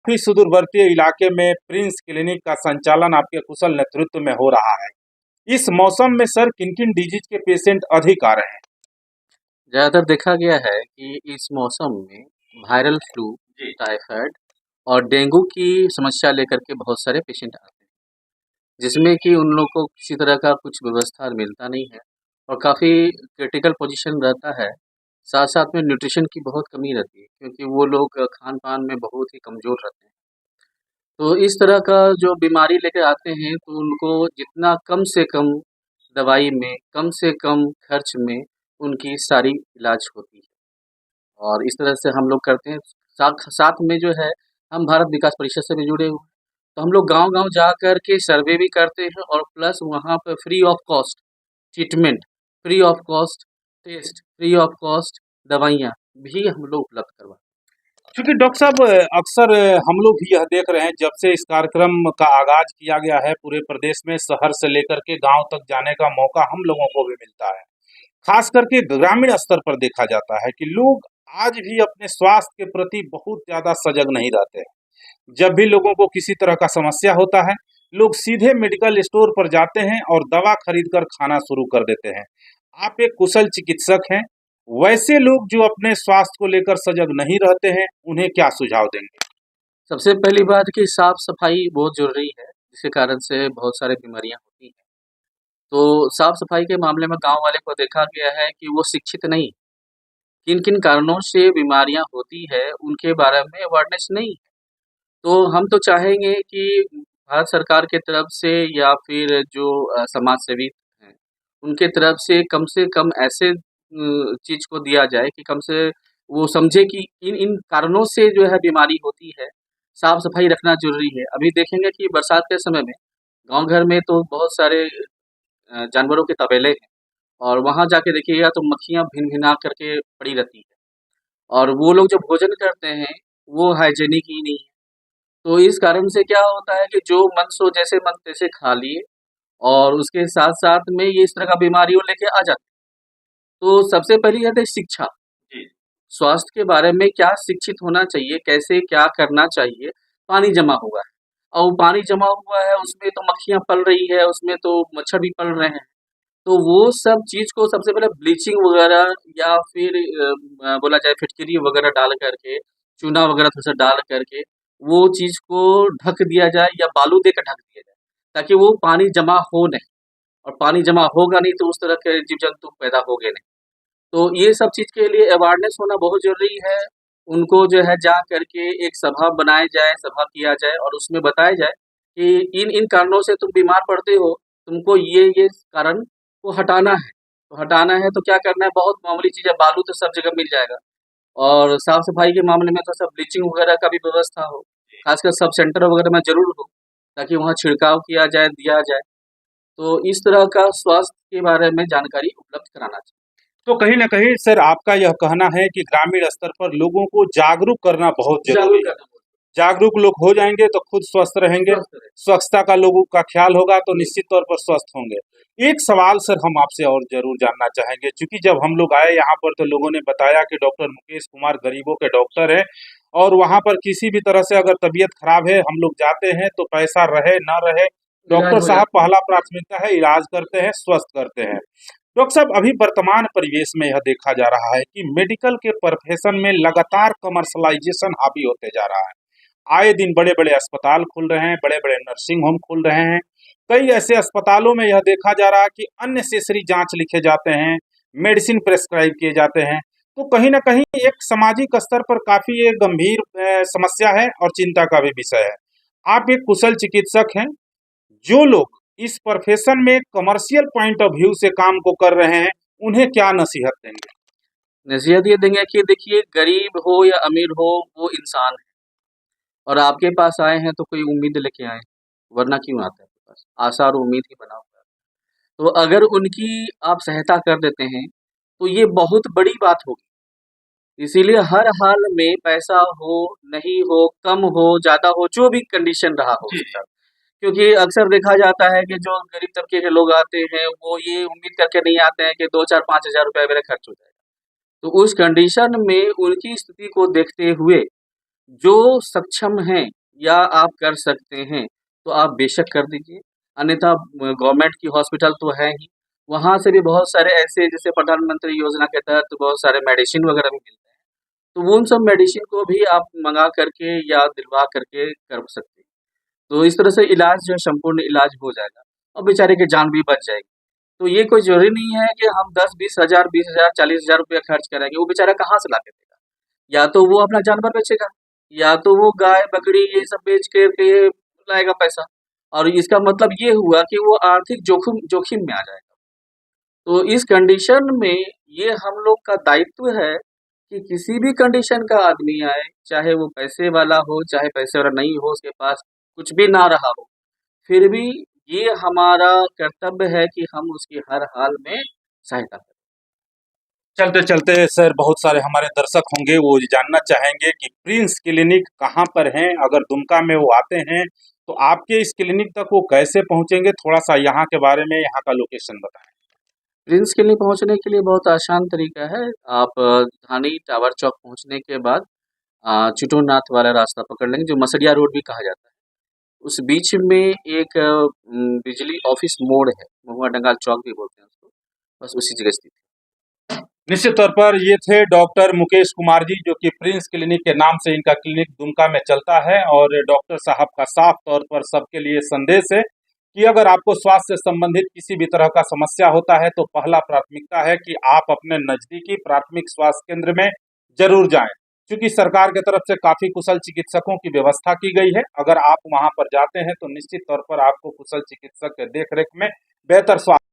काफी सुदूरवर्ती इलाके में प्रिंस क्लिनिक का संचालन आपके कुशल नेतृत्व में हो रहा है। इस मौसम में सर किन-किन डिजीज के पेशेंट अधिक आ रहे हैं? ज़्यादातर देखा गया है कि इस मौसम में वायरल फ्लू, जी। टाइफाइड और डेंगू की समस्या लेकर के बहुत सारे पेशेंट आते हैं, जिसमें कि उन लोग को किसी तरह का कुछ व्यवस्था मिलता नहीं है और काफ़ी क्रिटिकल पोजीशन रहता है। साथ-साथ में न्यूट्रिशन की बहुत कमी रहती है क्योंकि वो लोग खान-पान में बहुत ही कमज़ोर रहते हैं। तो इस तरह का जो बीमारी लेके आते हैं तो उनको जितना कम से कम दवाई में, कम से कम खर्च में उनकी सारी इलाज होती है। और इस तरह से हम लोग करते हैं। साथ साथ में जो है हम भारत विकास परिषद से भी जुड़े हुए हैं। तो हम लोग गाँव-गाँव जा कर के सर्वे भी करते हैं और प्लस वहाँ पे free of cost treatment, free of cost test, free of cost दवाइयाँ भी हम लोग उपलब्ध करवाते हैं। क्योंकि डॉक्टर साहब अक्सर हम लोग भी यह देख रहे हैं जब से इस कार्यक्रम का आगाज किया गया है पूरे प्रदेश में शहर से लेकर के गांव तक जाने का मौका हम लोगों को भी मिलता है। खास करके ग्रामीण स्तर पर देखा जाता है कि लोग आज भी अपने स्वास्थ्य के प्रति बहुत ज्यादा सजग नहीं रहते हैं। जब भी लोगों को किसी तरह का समस्या होता है, लोग सीधे मेडिकल स्टोर पर जाते हैं और दवा खरीद कर खाना शुरू कर देते हैं। आप एक कुशल चिकित्सक हैं, वैसे लोग जो अपने स्वास्थ्य को लेकर सजग नहीं रहते हैं, उन्हें क्या सुझाव देंगे? सबसे पहली बात कि साफ-सफाई बहुत ज़रूरी है, जिसके कारण से बहुत सारी बीमारियाँ होती हैं। तो साफ-सफाई के मामले में गाँव वाले को देखा गया है कि वो शिक्षित नहीं, किन-किन कारणों से बीमारियाँ होती है, उनके बारे में अवेयरनेस नहीं है। तो हम तो चाहेंगे कि भारत सरकार के तरफ से या फिर जो समाज सेवी हैं, उनके तरफ से कम ऐसे चीज़ को दिया जाए कि कम से वो समझे कि इन-इन कारणों से जो है बीमारी होती है, साफ-सफाई रखना ज़रूरी है। अभी देखेंगे कि बरसात के समय में गाँव घर में तो बहुत सारे जानवरों के तबेले हैं और वहाँ जाके देखिएगा तो मक्खियाँ भिन-भिना करके पड़ी रहती है और वो लोग जो भोजन करते हैं, वो हाइजीनिक ही नहीं है। तो इस कारण से क्या होता है कि जो मन सो जैसे मन तैसे खा लिए और उसके साथ-साथ में ये इस तरह का बीमारियों लेके आ जाते हैं। तो सबसे पहली है तो शिक्षा, जी। स्वास्थ्य के बारे में क्या शिक्षित होना चाहिए, कैसे क्या करना चाहिए, पानी जमा हुआ है और वो पानी जमा हुआ है उसमें तो मक्खियाँ पल रही है, उसमें तो मच्छर भी पल रहे हैं। तो वो सब चीज़ को सबसे पहले ब्लीचिंग वगैरह या फिर बोला जाए फिटकरी वगैरह डाल करके, चूना वगैरह थोड़ा-सा डाल करके, वो चीज़ को ढक दिया जाए या बालू देकर ढक दिया जाए, ताकि वो पानी जमा हो नहीं और पानी जमा होगा नहीं तो उस तरह के जीव-जंतु पैदा होंगे नहीं। तो ये सब चीज़ के लिए अवेयरनेस होना बहुत ज़रूरी है। उनको जो है जा करके एक सभा बनाई जाए, सभा किया जाए और उसमें बताया जाए कि इन-इन कारणों से तुम बीमार पड़ते हो, तुमको ये कारण को हटाना है। तो हटाना है तो क्या करना है, बहुत मामूली चीज़ है, बालू तो सब जगह मिल जाएगा और साफ-सफाई के मामले में तो सब ब्लीचिंग वगैरह का भी व्यवस्था हो, खासकर सब सेंटर वगैरह में ज़रूर हो, ताकि वहाँ छिड़काव किया जाए, दिया जाए। तो इस तरह का स्वास्थ्य के बारे में जानकारी उपलब्ध कराना चाहिए। तो कहीं न कहीं सर आपका यह कहना है कि ग्रामीण स्तर पर लोगों को जागरूक करना बहुत ज़रूरी जागरूक है। करना बहुत जागरूक लोग हो जाएँगे तो खुद स्वस्थ रहेंगे, स्वस्थ रहे। स्वच्छता का लोगों का ख़्याल होगा तो निश्चित तौर पर स्वस्थ होंगे। एक सवाल सर हम आपसे और ज़रूर जानना चाहेंगे चूँकि जब हम लोग आए यहाँ पर तो लोगों ने बताया कि डॉक्टर मुकेश कुमार गरीबों के डॉक्टर हैं और वहाँ पर किसी भी तरह से अगर तबीयत ख़राब है, हम लोग जाते हैं तो पैसा रहे ना रहे, इलाज डॉक्टर हो साहब जाता है। पहला प्राथमिकता है इलाज करते हैं, स्वस्थ करते हैं। डॉक्टर साहब अभी वर्तमान परिवेश में यह देखा जा रहा है कि मेडिकल के प्रोफेशन में लगातार कमर्शलाइजेशन हावी होते जा रहा है। आए दिन बड़े-बड़े अस्पताल खुल रहे हैं, बड़े-बड़े नर्सिंग होम खुल रहे हैं। कई ऐसे अस्पतालों में यह देखा जा रहा है कि अननेसेसरी जाँच लिखे जाते हैं, मेडिसिन प्रिस्क्राइब किए जाते हैं। तो कहीं न कहीं एक सामाजिक स्तर पर काफ़ी ये गंभीर समस्या है और चिंता का भी विषय है। आप एक कुशल चिकित्सक हैं, जो लोग इस प्रोफेशन में कमर्शियल पॉइंट ऑफ व्यू से काम को कर रहे हैं, उन्हें क्या नसीहत देंगे? नसीहत ये देंगे कि देखिए गरीब हो या अमीर हो, वो इंसान है और आपके पास आए हैं तो कोई उम्मीद लेके आए हैं, वरना क्यों आते हैं आपके पास? आशा और उम्मीद ही बना हुआ है। तो अगर उनकी आप सहायता कर देते हैं, तो ये बहुत बड़ी बात होगी। इसीलिए हर हाल में पैसा हो, नहीं हो, कम हो, ज़्यादा हो, जो भी कंडीशन रहा हो जी, उसका। क्योंकि अक्सर देखा जाता है कि जो गरीब तबके के लोग आते हैं, वो ये उम्मीद करके नहीं आते हैं कि 2, 4, 5,000 रुपए मेरा खर्च हो जाएगा। तो उस कंडीशन में उनकी स्थिति को देखते हुए जो सक्षम हैं या आप कर सकते हैं तो आप बेशक कर दीजिए, अन्यथा गवर्नमेंट की हॉस्पिटल तो है ही, वहाँ से भी बहुत सारे ऐसे जैसे प्रधानमंत्री योजना के तहत बहुत सारे मेडिसिन वगैरह भी मिलते हैं, तो वो उन सब मेडिसिन को भी आप मंगा करके या दिलवा करके कर सकते हैं। तो इस तरह से इलाज जो है संपूर्ण इलाज हो जाएगा और बेचारे की जान भी बच जाएगी। तो ये कोई ज़रूरी नहीं है कि हम 10-20 हज़ार, 20 हज़ार, 40 हज़ार रुपया खर्च करेंगे, वो बेचारा कहाँ से ला के देगा? या तो वो अपना जानवर बेचेगा, या तो वो गाय, बकरी ये सब बेच कर के लाएगा पैसा, और इसका मतलब ये हुआ कि वो आर्थिक जोखिम जोखिम में आ जाएगा। तो इस कंडीशन में ये हम लोग का दायित्व है कि किसी भी कंडीशन का आदमी आए, चाहे वो पैसे वाला हो, चाहे पैसे वाला नहीं हो, उसके पास कुछ भी ना रहा हो, फिर भी ये हमारा कर्तव्य है कि हम उसकी हर हाल में सहायता करें। चलते चलते सर, बहुत सारे हमारे दर्शक होंगे, वो ये जानना चाहेंगे कि प्रिंस क्लिनिक कहाँ पर है। अगर दुमका में वो आते हैं तो आपके इस क्लिनिक तक वो कैसे पहुंचेंगे? थोड़ा सा यहाँ के बारे में, यहाँ का लोकेशन बताएं। प्रिंस के लिए पहुंचने के लिए बहुत आसान तरीका है। आप धानी टावर चौक पहुंचने के बाद चिटोनाथ वाला रास्ता पकड़ लेंगे, जो मसरिया रोड भी कहा जाता है। उस बीच में एक बिजली ऑफिस मोड़ है, महुआ डंगाल चौक भी बोलते हैं उसको, बस उसी जगह स्थित है। निश्चित तौर पर ये थे डॉक्टर मुकेश कुमार जी, जो कि प्रिंस क्लिनिक के नाम से इनका क्लिनिक दुमका में चलता है। और डॉक्टर साहब का साफ तौर पर सबके लिए संदेश है कि अगर आपको स्वास्थ्य से संबंधित किसी भी तरह का समस्या होता है तो पहला प्राथमिकता है कि आप अपने नजदीकी प्राथमिक स्वास्थ्य केंद्र में जरूर जाएं, क्योंकि सरकार की तरफ से काफी कुशल चिकित्सकों की व्यवस्था की गई है। अगर आप वहां पर जाते हैं तो निश्चित तौर पर आपको कुशल चिकित्सक के देखरेख में बेहतर स्वास्थ्य